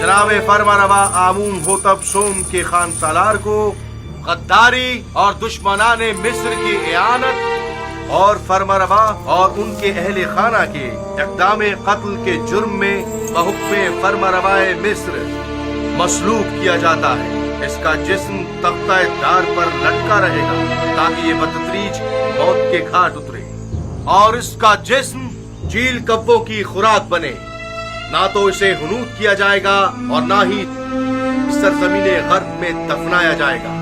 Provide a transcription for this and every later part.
जनाब फरमारवा आमून होतब सोम के खान सालार को गद्दारी और दुश्मनाने मिस्र की इयानत और फरमारवा और उनके अहले खाना के इक़दाम कत्ल के जुर्म में बहुक्मे फरमारवाए मिस्र मसलूब किया जाता है। इसका जिस्म तख्ता दार पर लटका रहेगा ताकि ये बदतरीज मौत के घाट उतरे और इसका जिस्म चील कब्बों की खुराक बने। ना तो इसे हुनूद किया जाएगा और ना ही सरजमीने गर्ब में दफनाया जाएगा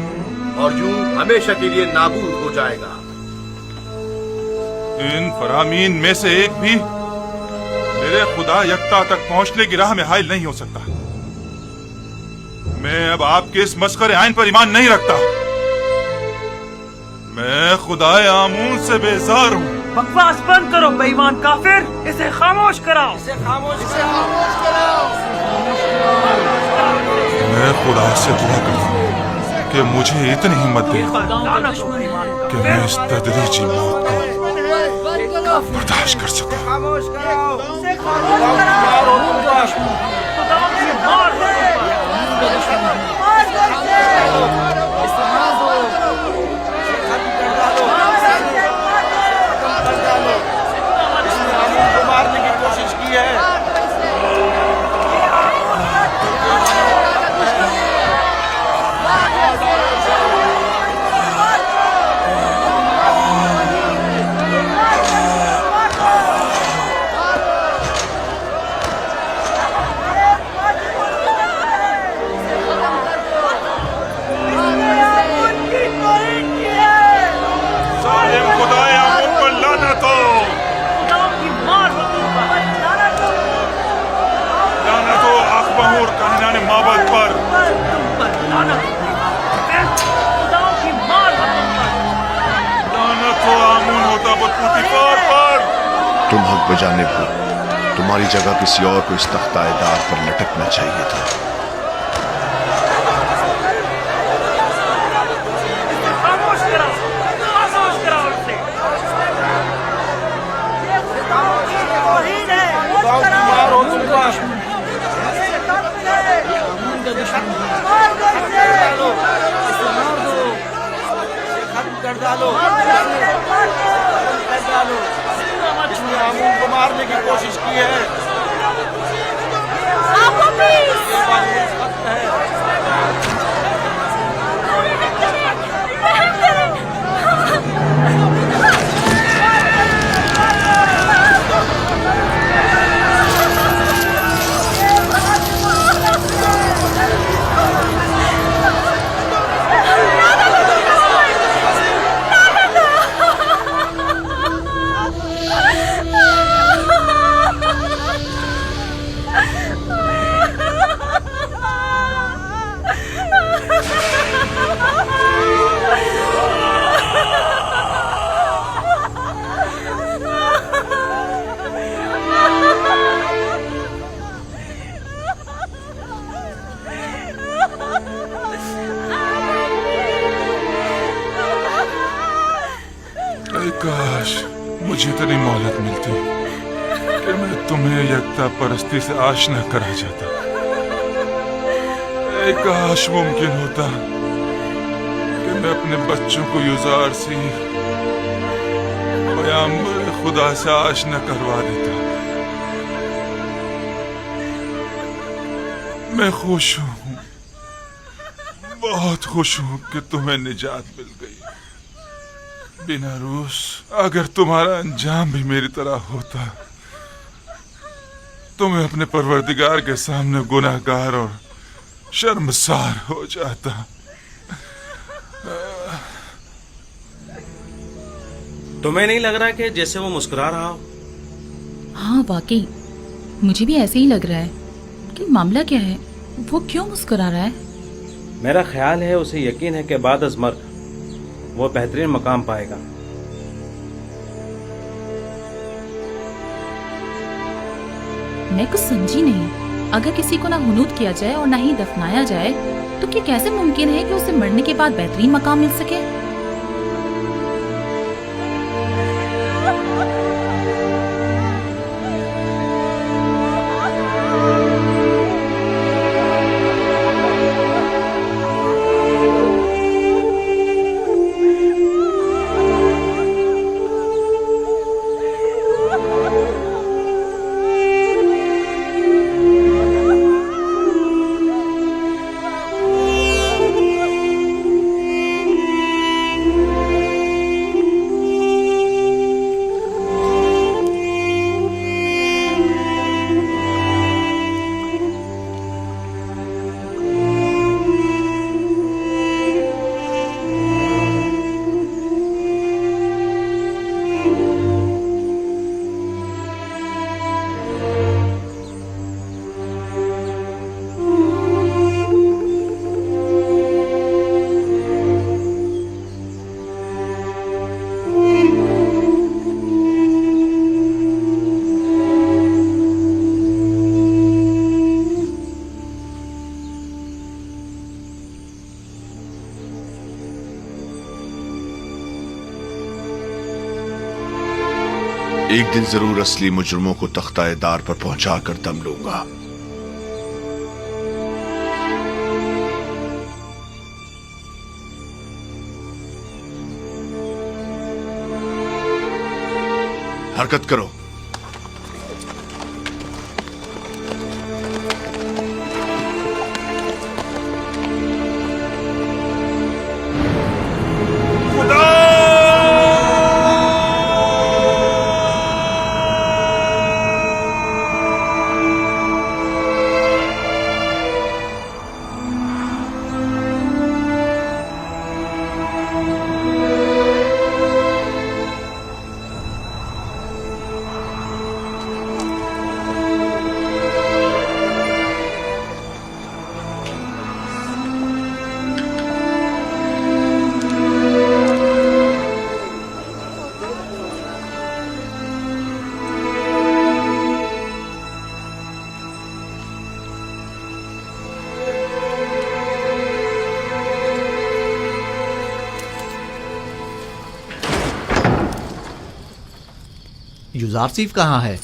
और यूं हमेशा के लिए नाबूद हो जाएगा। इन फरामीन में से एक भी मेरे खुदा यकता तक पहुंचने की राह में हाइल नहीं हो सकता। मैं अब आपके इस मस्खरे आइन पर ईमान नहीं रखता। मैं खुदाए आमून से बेजार हूँ। बकवास बंद करो बेईमान काफिर, इसे खामोश कराओ। मैं खुदा से दुआ करता हूँ कि मुझे इतनी हिम्मत दे कि मैं इस तदरीजी मौत को बर्दाश्त कर सकूं। खामोश कराओ, इसे खामोश कराओ। मारने की कोशिश की है। तुम हक बजाने हो, तुम्हारी जगह किसी और को इस तख्ताएदार पर लटकना चाहिए था। को मारने की कोशिश की है। काश मुझे इतनी मोहलत मिलती कि मैं तुम्हें यकता परस्ती से आशना करा जाता। काश मुमकिन होता कि मैं अपने बच्चों को युजार सी पैगंबर खुदा से आशना करवा देता। मैं खुश हूँ, बहुत खुश हूँ कि तुम्हें निजात मिल गई। बिना रूस, अगर तुम्हारा अंजाम भी मेरी तरह होता तो मैं अपने परवरदिगार के सामने गुनाहगार और शर्मसार हो जाता। तुम्हें नहीं लग रहा कि जैसे वो मुस्कुरा रहा हो? हाँ वाकई मुझे भी ऐसे ही लग रहा है कि मामला क्या है, वो क्यों मुस्कुरा रहा है? मेरा ख्याल है उसे यकीन है कि बाद अज़ मर्ग वो बेहतरीन मकाम पाएगा। मैं कुछ समझी नहीं। अगर किसी को ना हुनूद किया जाए और ना ही दफनाया जाए तो क्या कैसे मुमकिन है कि उसे मरने के बाद बेहतरीन मकाम मिल सके? एक दिन जरूर असली मुजरिमों को तख्ताए दार पर पहुंचा कर दम लूंगा। हरकत करो। युजारसीफ कहाँ है?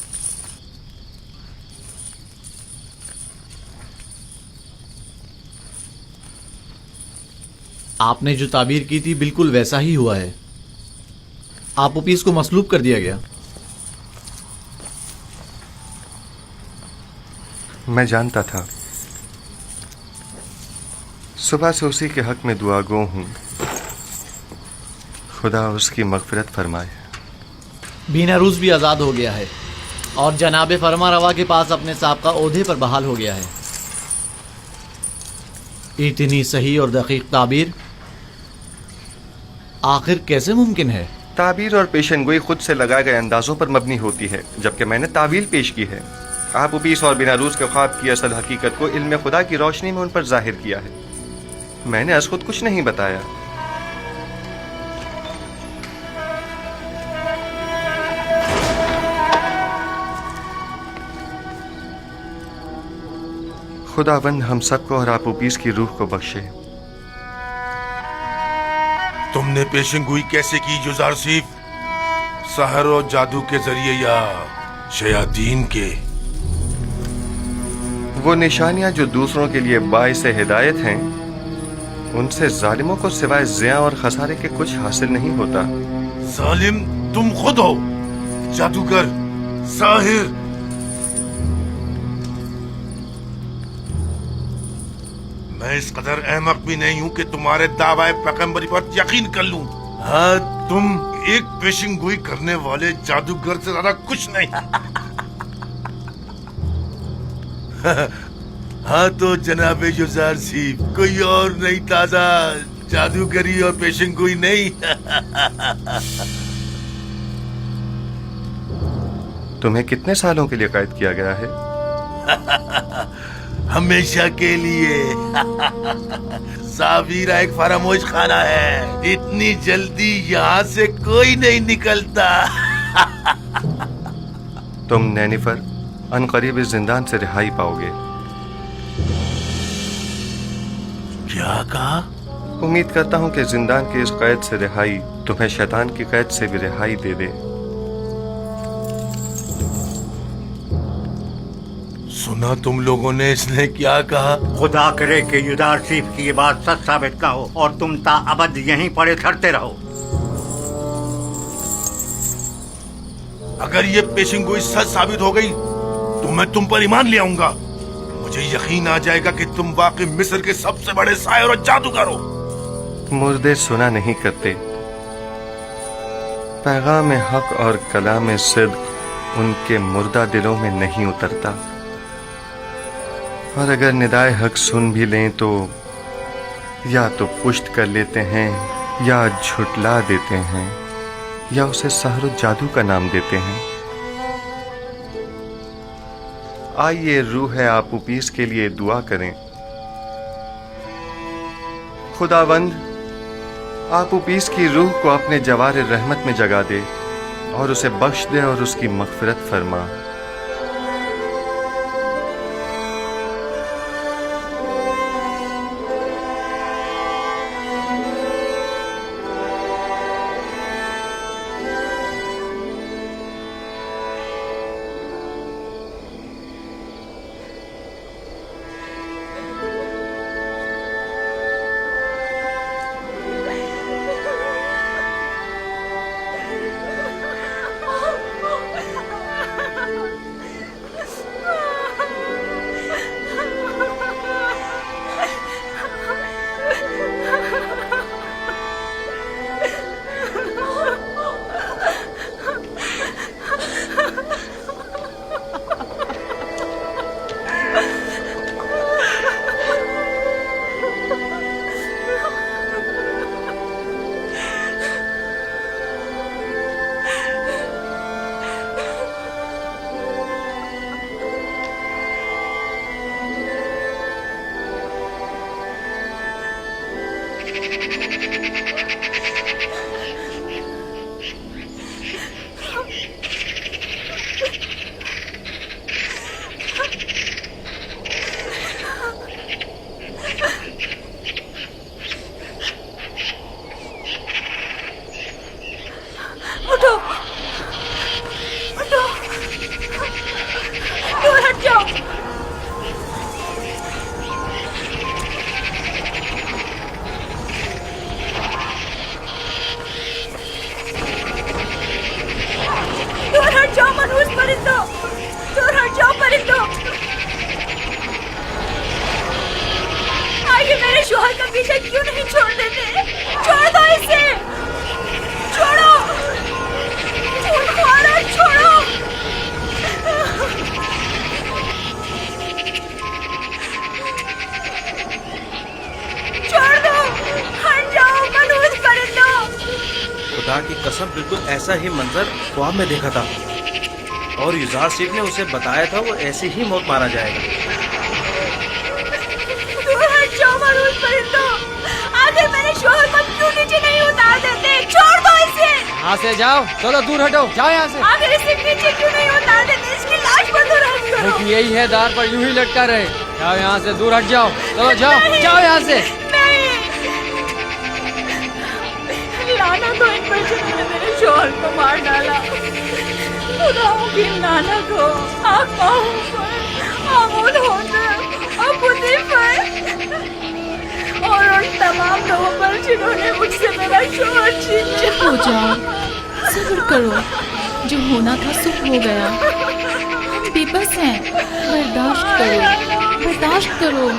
आपने जो ताबीर की थी बिल्कुल वैसा ही हुआ है। आप ओपीस को मसलूब कर दिया गया। मैं जानता था। सुबह से उसी के हक में दुआ गो हूं। खुदा उसकी मगफिरत फरमाए। बीनारूस भी आज़ाद हो गया है और जनाब फरमा रवा के पास अपने साबका ओहदे पर बहाल हो गया है। इतनी सही और दकीक ताबीर आखिर कैसे मुमकिन है? ताबीर और पेशनगोई खुद से लगाए गए अंदाजों पर मबनी होती है, जबकि मैंने तावील पेश की है। आप उपीस और बीनारूस के ख्वाब की असल हकीकत को इल्म खुदा की रोशनी में उन पर जाहिर किया है। मैंने अस खुद कुछ नहीं बताया। खुदाबंद हम सबको और आप उपीस की रूह को बख्शे। तुमने पेशेंगोई कैसे की युजारसीफ? सहर और जादू के जरिए या शयातीन के? वो निशानियां जो दूसरों के लिए बाइस हिदायत हैं, उनसे जालिमों को सिवाय ज़िया और खसारे के कुछ हासिल नहीं होता। जालिम तुम खुद हो, जादूगर, साहिर। मैं इस कदर अहमक भी नहीं हूं कि तुम्हारे दावाए पैगंबरी पर यकीन कर लूं। हाँ, तुम एक पेशिंगोई करने वाले जादूगर से ज्यादा कुछ नहीं। हाँ तो जनाब युजारसीफ, कोई और नहीं, ताजा जादूगरी और पेशिंगोई नहीं। तुम्हें कितने सालों के लिए कैद किया गया है? हमेशा के लिए। सावीरा एक फरामोश खाना है, इतनी जल्दी यहाँ से कोई नहीं निकलता। तुम नैनीफर अनकरीब इस जिंदान से रिहाई पाओगे। क्या कहा? उम्मीद करता हूँ कि जिंदान की इस कैद से रिहाई तुम्हें शैतान की कैद से भी रिहाई दे दे। सुना तुम लोगों ने इसने क्या कहा? खुदा करे कि युजारसीफ की ये बात सच साबित ना हो और तुम ताअबद यहीं पड़े सड़ते रहो। अगर ये पेशिंगोई सच साबित हो गई तो मैं तुम पर ईमान ले आऊंगा। मुझे यकीन आ जाएगा कि तुम वाकई मिस्र के सबसे बड़े शायर और जादूगर हो। मुर्दे सुना नहीं करते। पैगाम हक और कलाम सिद्क उनके मुर्दा दिलों में नहीं उतरता, और अगर निदाए हक सुन भी लें तो या तो पुष्ट कर लेते हैं, या झुटला देते हैं, या उसे सहर जादू का नाम देते हैं। आइए रूह आप उपीस के लिए दुआ करें। खुदावंद आप उपीस की रूह को अपने जवार रहमत में जगा दे और उसे बख्श दे और उसकी मगफिरत फरमा। اٹھو اٹھو دور ہٹ جاؤ دور ہٹ جاؤ منحوس پرندوں دور ہٹ جاؤ پرندوں آگے میرے شوہر کا پیچھے کیوں نہیں چھوڑ دیتے چھوڑ دو اسے چھوڑو خونخوارا چھوڑو چھوڑ دو ہٹ جاؤ منحوس پرندوں خدا کی قسم بالکل ایسا ہی منظر خواب میں دیکھا تھا اور یزار سیف نے اسے بتایا تھا وہ ایسی ہی موت مارا جائے گا. دور ہٹ جاؤ منحوس پرندوں آخر میرے شوہر کو کیوں نیچے نہیں اتار دیتے چھوڑ دو اسے یہاں سے جاؤ چلو دور ہٹو جاؤ یہاں سے آخر اسے نیچے کیوں نہیں اتار دیتے اس کی لاش پر دور ہٹ کرو یہی ہے دار پر یوں ہی لٹکا رہے جاؤ یہاں سے دور ہٹ جاؤ چلو جاؤ جاؤ یہاں سے لانا تو ان پر جنہوں نے میرے شوہر کو مار ڈالا خداؤں کی نانا کو آقاؤں پر آمود ہوتا ابو پر اور ان تمام لوگوں پر جنہوں نے مجھ سے میرا شوہر چھین ہو لیا جاؤ صبر کرو جو ہونا تھا سب ہو گیا ہم بے بس ہیں برداشت کرو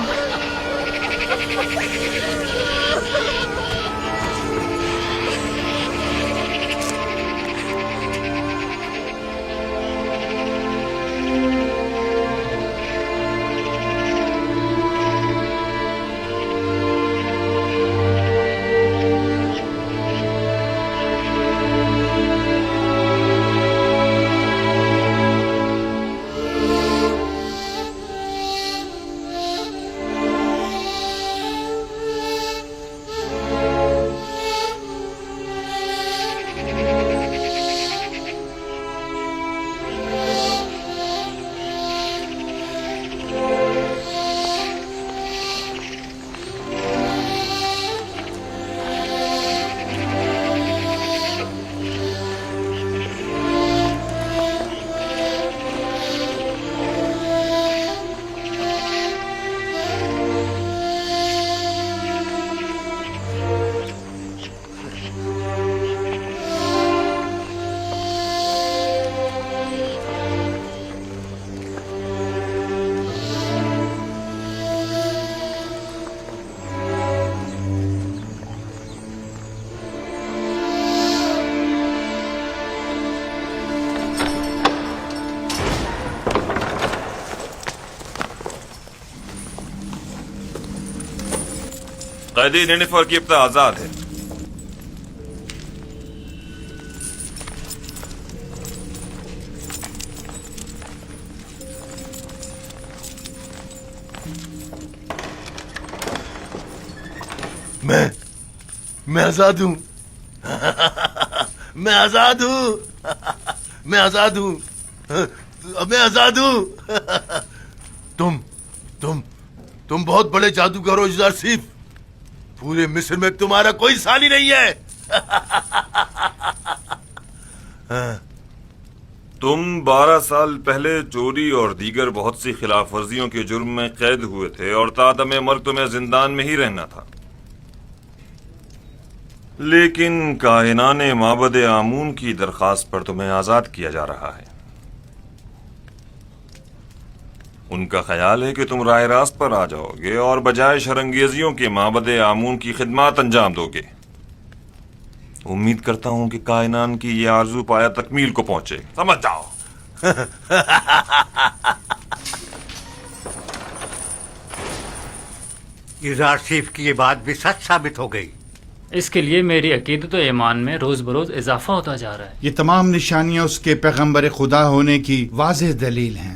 قیدی نینیفر کی ابتدا آزاد ہے. میں آزاد ہوں میں آزاد ہوں میں آزاد ہوں میں آزاد ہوں تم بہت بڑے جادوگر ہو یزار سیف. پورے مصر میں تمہارا کوئی ثانی نہیں ہے. تم 12 سال پہلے چوری اور دیگر بہت سی خلاف ورزیوں کے جرم میں قید ہوئے تھے اور تعدم مرگ تمہیں زندان میں ہی رہنا تھا. لیکن کاہنان معبد آمون کی درخواست پر تمہیں آزاد کیا جا رہا ہے. ان کا خیال ہے کہ تم راہ راست پر آ جاؤ گے اور بجائے شرنگیزیوں کے معبد آمون کی خدمات انجام دو گے. امید کرتا ہوں کہ کائنان کی یہ آرزو پایا تکمیل کو پہنچے. سمجھ جاؤ. یزار سیف کی یہ بات بھی سچ ثابت ہو گئی. اس کے لیے میری عقیدت و ایمان میں روز بروز اضافہ ہوتا جا رہا ہے. یہ تمام نشانیاں اس کے پیغمبر خدا ہونے کی واضح دلیل ہیں.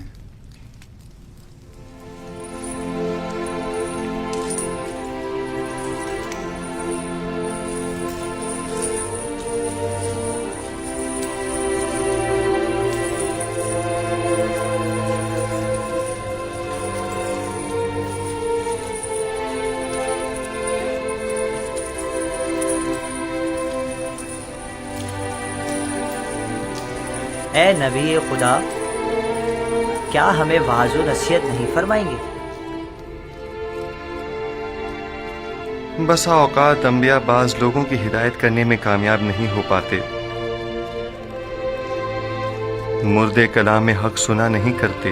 اے نبی خدا، کیا ہمیں واعظ و نصیحت نہیں فرمائیں گے؟ بسا اوقات انبیاء بعض لوگوں کی ہدایت کرنے میں کامیاب نہیں ہو پاتے، مردے کلام حق سنا نہیں کرتے،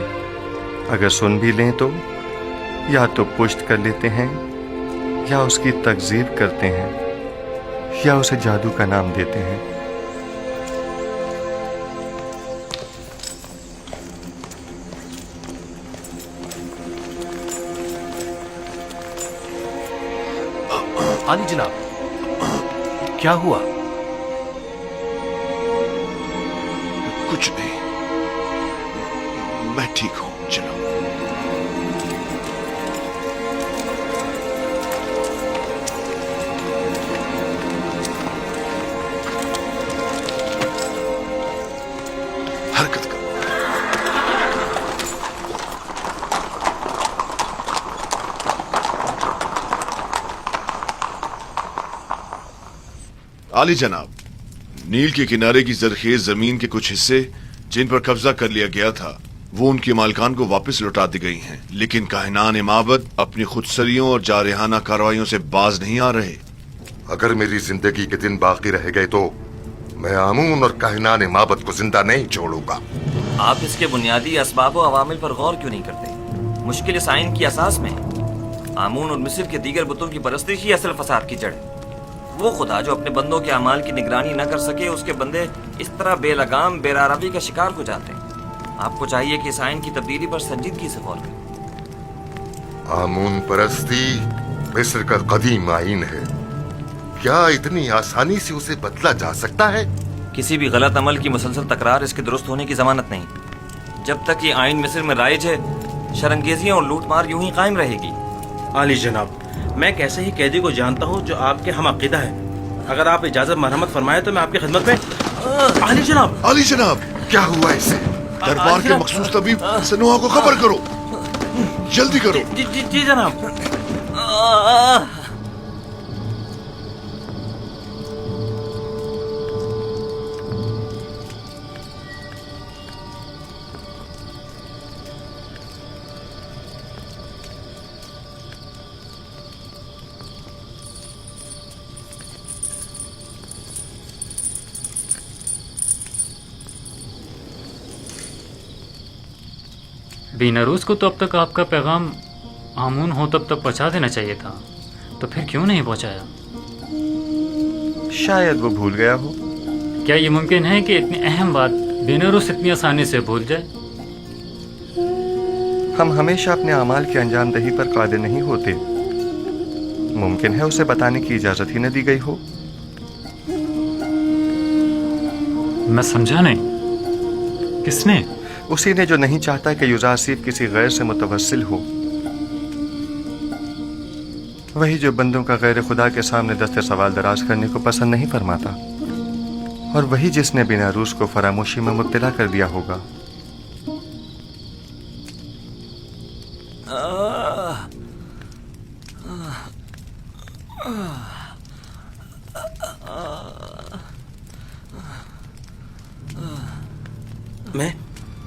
اگر سن بھی لیں تو یا تو پشت کر لیتے ہیں یا اس کی تکذیب کرتے ہیں یا اسے جادو کا نام دیتے ہیں۔ عالی جناب، کیا ہوا؟ کچھ نہیں، میں ٹھیک ہوں، چلو۔ حرکت کرو۔ عالی جناب، نیل کے کنارے کی زرخیز زمین کے کچھ حصے جن پر قبضہ کر لیا گیا تھا وہ ان کے مالکان کو واپس لوٹا دی گئی ہیں، لیکن کاہنان معبد اپنی خودسریوں اور جارحانہ کارروائیوں سے باز نہیں آ رہے۔ اگر میری زندگی کے دن باقی رہ گئے تو میں آمون اور کاہنان معبد کو زندہ نہیں چھوڑوں گا۔ آپ اس کے بنیادی اسباب و عوامل پر غور کیوں نہیں کرتے؟ مشکل اس آئین کی اساس میں آمون اور مصر کے دیگر بتوں کی پرستش ہی اصل فساد کی جڑ ہے۔ وہ خدا جو اپنے بندوں کے اعمال کی نگرانی نہ کر سکے، اس کے بندے اس طرح بے لگام بے راروی کا شکار ہو جاتے ہیں۔ آپ کو چاہیے کہ اس آئین کی تبدیلی پر سنجیدگی سے غور کریں۔ آمون پرستی مصر کا قدیم آئین ہے، کیا اتنی آسانی سے اسے بدلا جا سکتا ہے؟ کسی بھی غلط عمل کی مسلسل تکرار اس کے درست ہونے کی ضمانت نہیں۔ جب تک یہ آئین مصر میں رائج ہے، شرنگیزیاں اور لوٹ مار یوں ہی قائم رہے گی۔ عالی جناب، میں ایک ایسے ہی قیدی کو جانتا ہوں جو آپ کے ہم عقیدہ ہے۔ اگر آپ اجازت مرحمت فرمائے تو میں آپ کی خدمت میں۔ عالی جناب، عالی جناب، کیا ہوا اسے؟ دربار کے مخصوص طبیب سنوہا کو خبر کرو، جلدی کرو۔ جی جناب۔ بیناروس کو تو اب تک آپ کا پیغام آمون ہو تب تک پہنچا دینا چاہیے تھا، تو پھر کیوں نہیں پہنچایا؟ شاید وہ بھول گیا ہو۔ کیا یہ ممکن ہے کہ اتنی اہم بات بیناروس اتنی آسانی سے بھول جائے؟ ہم ہمیشہ اپنے اعمال کی انجام دہی پر قادر نہیں ہوتے، ممکن ہے اسے بتانے کی اجازت ہی نہ دی گئی ہو۔ میں سمجھا نہیں، کس نے؟ اسی نے جو نہیں چاہتا کہ یوزاسیف کسی غیر سے متوسل ہو، وہی جو بندوں کا غیر خدا کے سامنے دست سوال دراز کرنے کو پسند نہیں فرماتا، اور وہی جس نے بیناروس کو فراموشی میں مبتلا کر دیا ہوگا۔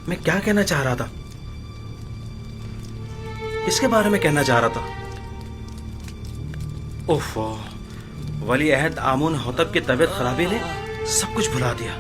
میں کیا کہنا چاہ رہا تھا؟ اس کے بارے میں کہنا چاہ رہا تھا۔ اوف، ولی عہد آمون حتب کی طبیعت خرابی نے سب کچھ بھلا دیا۔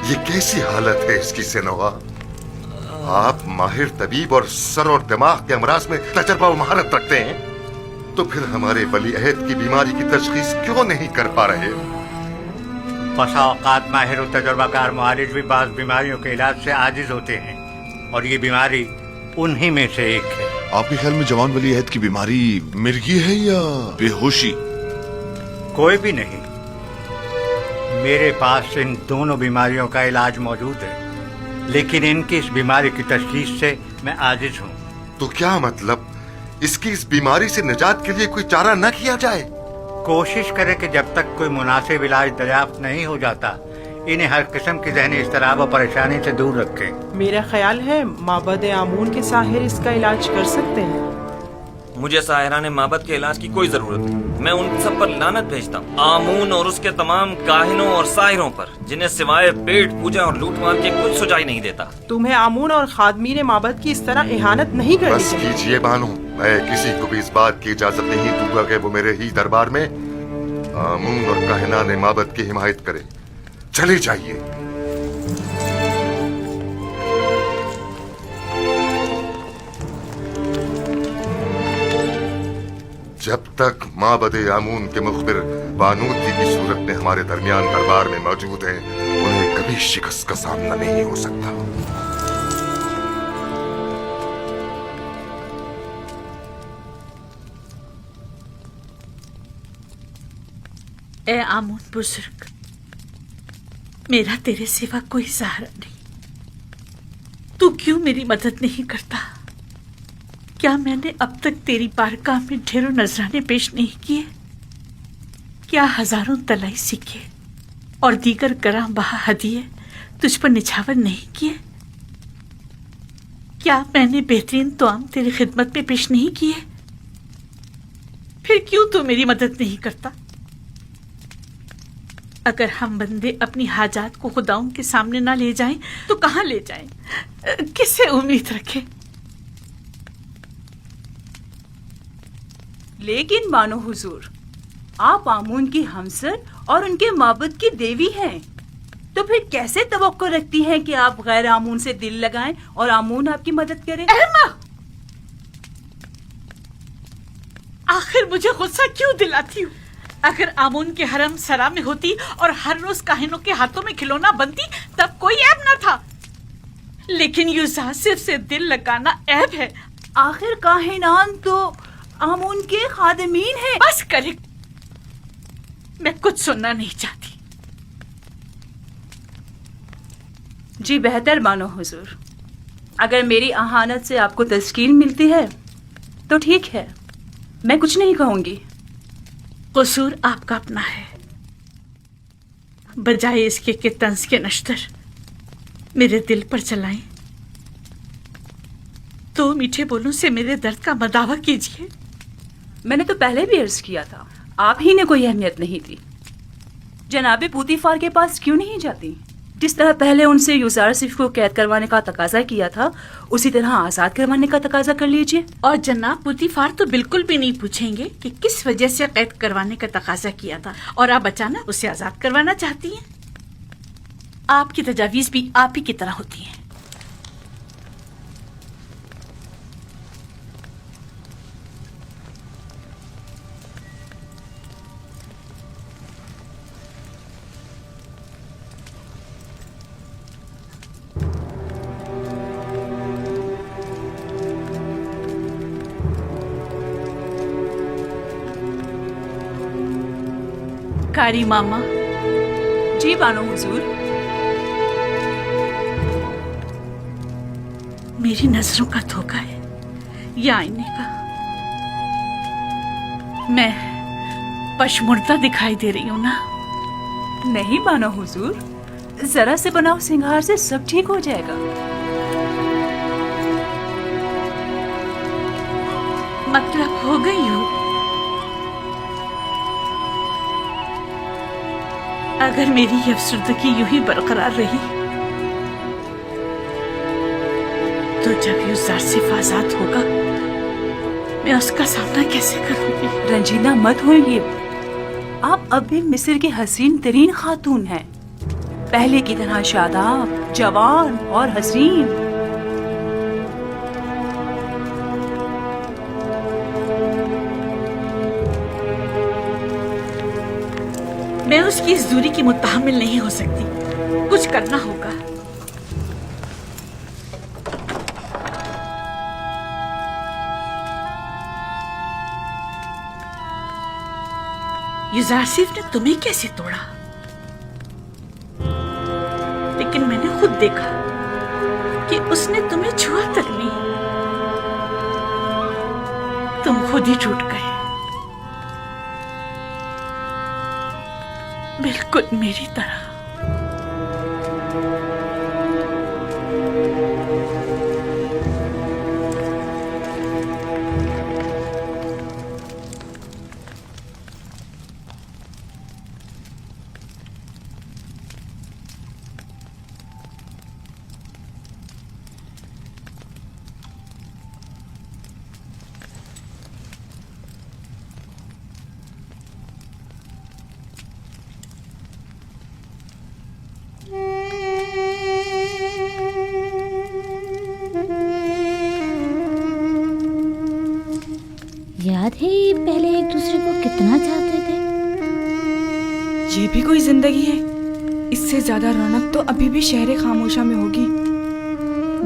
یہ کیسی حالت ہے اس کی سنوہا؟ آپ ماہر طبیب اور سر اور دماغ کے امراض میں تجربہ و مہارت رکھتے ہیں، تو پھر ہمارے ولی عہد کی بیماری کی تشخیص کیوں نہیں کر پا رہے؟ بسا اوقات ماہر و تجربہ کار معالج بھی بعض بیماریوں کے علاج سے عاجز ہوتے ہیں، اور یہ بیماری انہی میں سے ایک ہے۔ آپ کے خیال میں جوان ولی عہد کی بیماری مرگی ہے یا بے ہوشی؟ کوئی بھی نہیں، میرے پاس ان دونوں بیماریوں کا علاج موجود ہے، لیکن ان کی اس بیماری کی تشخیص سے میں عاجز ہوں۔ تو کیا مطلب اس کی اس بیماری سے نجات کے لیے کوئی چارہ نہ کیا جائے؟ कोशिश करें कि जब तक कोई मुनासिब इलाज दरियाफ्त नहीं हो जाता इन्हें हर किस्म की ज़हनी इज़्तिराब और परेशानी से दूर रखें। मेरा ख्याल है माबद आमून के साहिर इसका इलाज कर सकते हैं। मुझे साहिराने माबद के इलाज की कोई जरूरत नहीं। मैं उन सब पर लानत भेजता हूँ, आमून और उसके तमाम काहिनों और साहिरों पर, जिन्हें सिवाय पेट पूजा और लूट मार के कुछ सुझाई नहीं देता। तुम्हें आमून और खादमीन माबद की इस तरह इहानत नहीं करनी बस चाहिए। कीजिए बानो, मैं किसी को भी इस बात की इजाजत नहीं दूंगा कि वो मेरे ही दरबार में आमून और काहिनाने माबद की हिमायत करे। चली जाइए। जब तक माबदे आमून के मुखबिर बानूती की सूरत में हमारे दरमियान दरबार में मौजूद हैं, उन्हें कभी शिकस्त का सामना नहीं हो सकता। ए आमून बुजुर्ग, मेरा तेरे सिवा कोई सहारा नहीं। तू क्यों मेरी मदद नहीं करता? क्या मैंने अब तक तेरी बारगाह में ढेरों नजराने पेश नहीं किए? क्या हजारों तलाई सिक्के और दीगर गरां बहा हदिये तुझ पर निछावर नहीं किए? क्या मैंने बेहतरीन तोआम तेरी खिदमत में पेश नहीं किए? फिर क्यों तू मेरी मदद नहीं करता? अगर हम बंदे अपनी हाजात को खुदाओं के सामने ना ले जाएं तो कहां ले जाएं? किससे उम्मीद रखें? लेकिन बानो हुजूर, आप आमून की हमसर और उनके माबूद की देवी हैं, तो फिर कैसे तवक्को रखती हैं कि आप गैर आमून से दिल लगाएं और आमून आपकी मदद करे? आखिर मुझे गुस्सा क्यों दिलाती हूँ? अगर आमून के हरम सरा में होती और हर रोज काहिनों के हाथों में खिलौना बनती तब कोई ऐब न था, लेकिन यूजासिफ से दिल लगाना ऐब है। आखिर काहिनान तो आमून के खादिमीन हैं। बस करे, मैं कुछ सुनना नहीं चाहती। जी बेहतर मानो हुजूर, अगर मेरी अहानत से आपको तस्कीन मिलती है तो ठीक है, मैं कुछ नहीं कहूंगी। कसूर आपका अपना है, बजाय इसके कि तंज के नश्तर मेरे दिल पर चलाएं, तो मीठे बोलों से मेरे दर्द का मदावा कीजिए। मैंने तो पहले भी अर्ज किया था, आप ही ने कोई अहमियत नहीं दी। जनाबे पूतीफार के पास क्यों नहीं जाती? जिस तरह पहले उनसे यूजासिफ को कैद करवाने का तकाजा किया था, उसी तरह आजाद करवाने का तकाजा कर लीजिए। और जनाब पूतीफार तो बिल्कुल भी नहीं पूछेंगे कि किस वजह से कैद करवाने का तकाजा किया था, और आप अचानक उसे आजाद करवाना चाहती हैं। आपकी तजावीज भी आप ही की तरह होती हैं। कारी मामा। जी बानो हुजूर। मेरी नजरों का धोखा है या आईने का? मैं पशमुर्दा दिखाई दे रही हूँ ना? नहीं बानो हुजूर, जरा से बनाओ सिंगार से सब ठीक हो जाएगा। मतलब हो गई हो? अगर मेरी ये अफसरदगी यूं ही बरकरार रही तो जब यूजासिफ आजाद होगा मैं उसका सामना कैसे करूंगी? रंजीदा मत होइए, आप अब भी मिस्र की हसीन तरीन खातून हैं, पहले की तरह शादाब, जवान और हसीन। मैं उसकी इस दूरी की मुतहम्मिल नहीं हो सकती, कुछ करना होगा। यूजासिफ ने तुम्हें कैसे तोड़ा? लेकिन मैंने खुद देखा कि उसने तुम्हें छुआ तक नहीं, तुम खुद ही टूट गए। बिल्कुल मेरी तरह। याद है ये पहले एक दूसरे को कितना चाहते थे। ये भी कोई जिंदगी है। इससे ज्यादा रौनक तो अभी भी शहर खामोशा में होगी।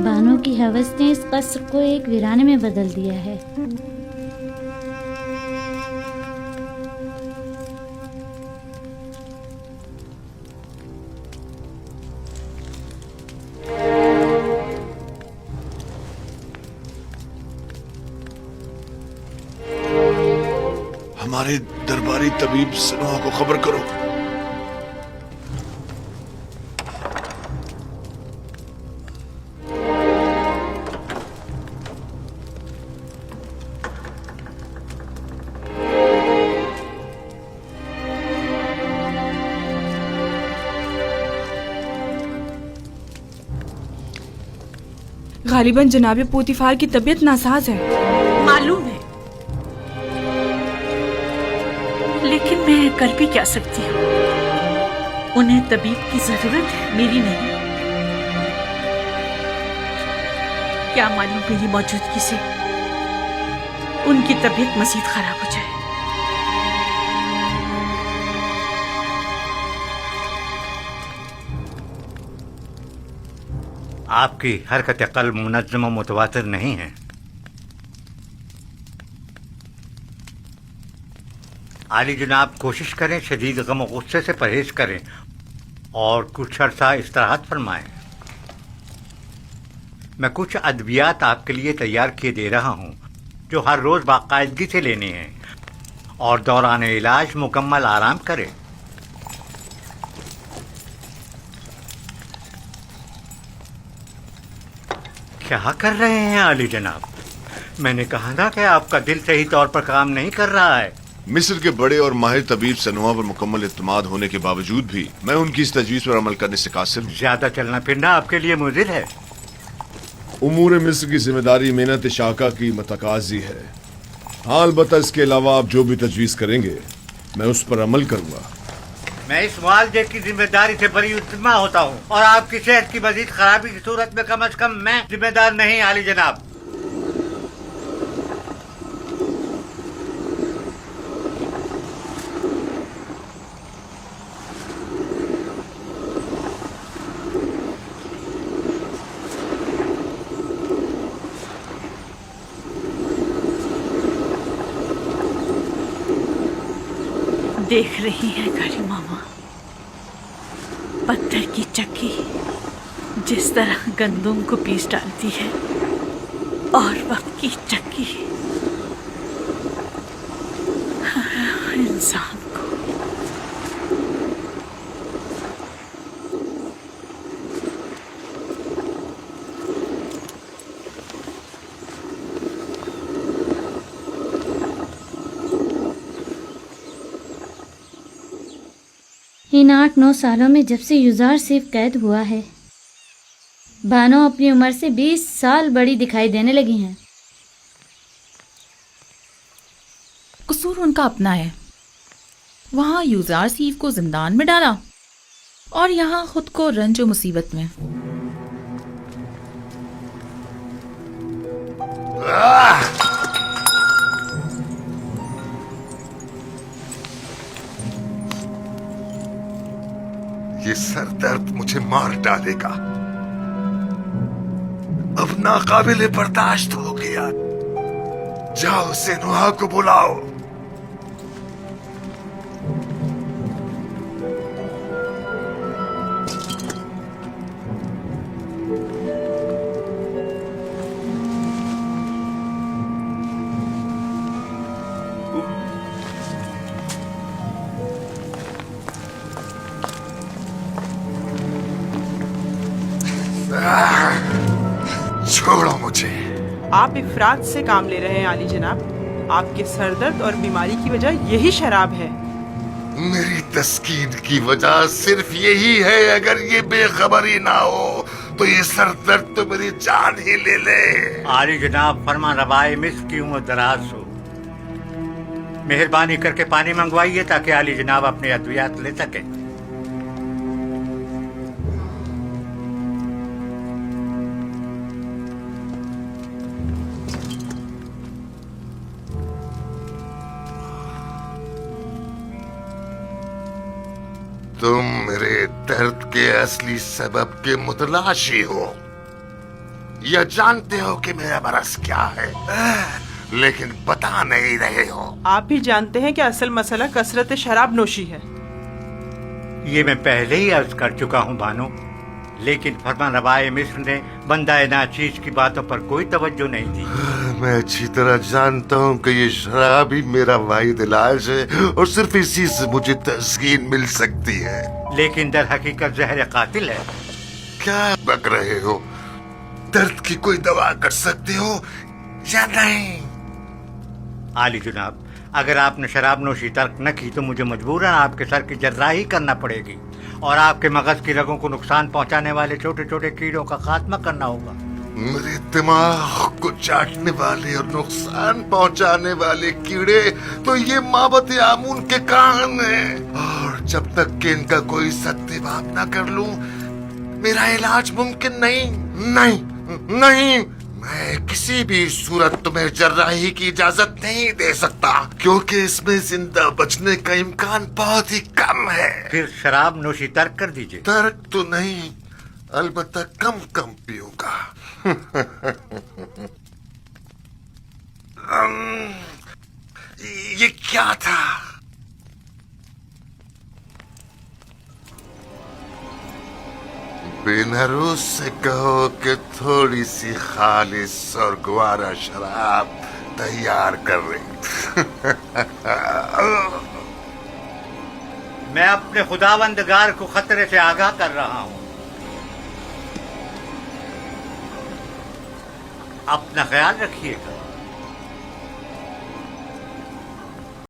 बानो की हवस ने इस कस्र को एक वीराने में बदल दिया है। हमारे दरबारी तबीब सनोहा को खबर करो। गालिबन जनाबे पोतीफार की तबीयत नासाज है। मालूम है, लेकिन मैं कर भी क्या सकती हूँ। उन्हें तबीब की जरूरत है, मेरी नहीं। क्या मालूम मेरी मौजूदगी से उनकी तबीयत मजीद खराब हो जाए। आपकी हरकत कल्ब मुनज़्ज़म और मुतवातिर नहीं है। आली जनाब, कोशिश करें शदीद गम और गुस्से से परहेज करें और कुछ अरसा इस्तिराहत फरमाएं। मैं कुछ अद्वियात आपके लिए तैयार किए दे रहा हूं जो हर रोज बाकायदगी से लेने हैं और दौरान इलाज मुकम्मल आराम करें। क्या कर रहे हैं आली जनाब? मैंने कहा ना कि आपका दिल सही तौर पर काम नहीं कर रहा है। मिस्र के बड़े और माहिर तबीब सनोहा पर मुकम्मल इत्मीनान होने के बावजूद भी मैं उनकी इस तजवीज़ पर अमल करने से कासिर हूँ। ज्यादा चलना फिरना आपके लिए मुज़िर है। उमूर मिस्र की जिम्मेदारी मेहनत शाका की मतकाजी है। हाँ, अलबत्ता इसके अलावा आप जो भी तजवीज़ करेंगे मैं उस पर अमल करूँगा। मैं इस मुआवजे की जिम्मेदारी से बरी उतमा होता हूँ और आपकी सेहत की मजीद खराबी की सूरत में कम अज कम मैं जिम्मेदार नहीं आली जनाब। देख रही है कारी मामा, पत्थर की चक्की जिस तरह गंदुम को पीस डालती है और वक्त की चक्की इंसान को। इन 8-9 सालों में जब से युजार सिर्फ कैद हुआ है, बानो अपनी उम्र से 20 साल बड़ी दिखाई देने लगी हैं। कसूर उनका अपना है। वहाँ युजार सीफ को जिंदान में डाला और यहाँ खुद को रंज और मुसीबत में। ये सर दर्द मुझे मार डालेगा। अब नाकाबिले बर्दाश्त हो गया। जाओ सनोहा को बुलाओ। छोड़ो मुझे। आप इफरात से काम ले रहे हैं आली जनाब। आपके सरदर्द और बीमारी की वजह यही शराब है। मेरी तस्कीन की वजह सिर्फ यही है। अगर ये बेखबरी ना हो तो ये सरदर्द तो मेरी जान ही ले ले। आली जनाब, फरमा रवाए मिस्र की उम्र दराज हो। मेहरबानी करके पानी मंगवाइए ताकि आली जनाब अपने अद्वियात ले सके। तुम मेरे दर्द के असली सबब के मुतलाशी हो या जानते हो कि मेरा मरज क्या है, लेकिन बता नहीं रहे हो। आप भी जानते हैं कि असल मसला कसरत शराब नोशी है। ये मैं पहले ही अर्ज कर चुका हूँ बानो, लेकिन फरमा रवाए मिस्र ने बंदाए नाचीज की बातों पर कोई तवज्जो नहीं दी। मैं अच्छी तरह जानता हूँ कि ये शराब ही मेरा वाहिद इलाज है और सिर्फ इसी से मुझे तस्कीन मिल सकती है। लेकिन दर हकीकत जहर कातिल है। क्या बक रहे हो? दर्द की कोई दवा कर सकते हो या नहीं? आली जनाब, अगर आपने शराब नोशी तर्क न की तो मुझे मजबूरन आपके सर की जर्राही करना पड़ेगी और आपके मगज की रगों को नुकसान पहुंचाने वाले छोटे छोटे कीड़ों का खात्मा करना होगा। मेरे दिमाग को चाटने वाले और नुकसान पहुंचाने वाले कीड़े तो ये माबत आमून के कान हैं, और जब तक कि इनका कोई सत्याभाव न कर लूं मेरा इलाज मुमकिन नहीं। नहीं नहीं, मैं किसी भी सूरत तुम्हें जर्राही की इजाजत नहीं दे सकता, क्योंकि इसमें जिंदा बचने का इम्कान बहुत ही कम है। फिर शराब नोशी तर्क कर दीजिए। तर्क तो नहीं, अलबत्ता कम कम पीऊंगा। ये क्या था? बेनरूस से कहो कि थोड़ी सी खालिस और ग्वारा शराब तैयार कर रही। मैं अपने खुदावंदगार को खतरे से आगाह कर रहा हूँ। अपना ख्याल रखिएगा।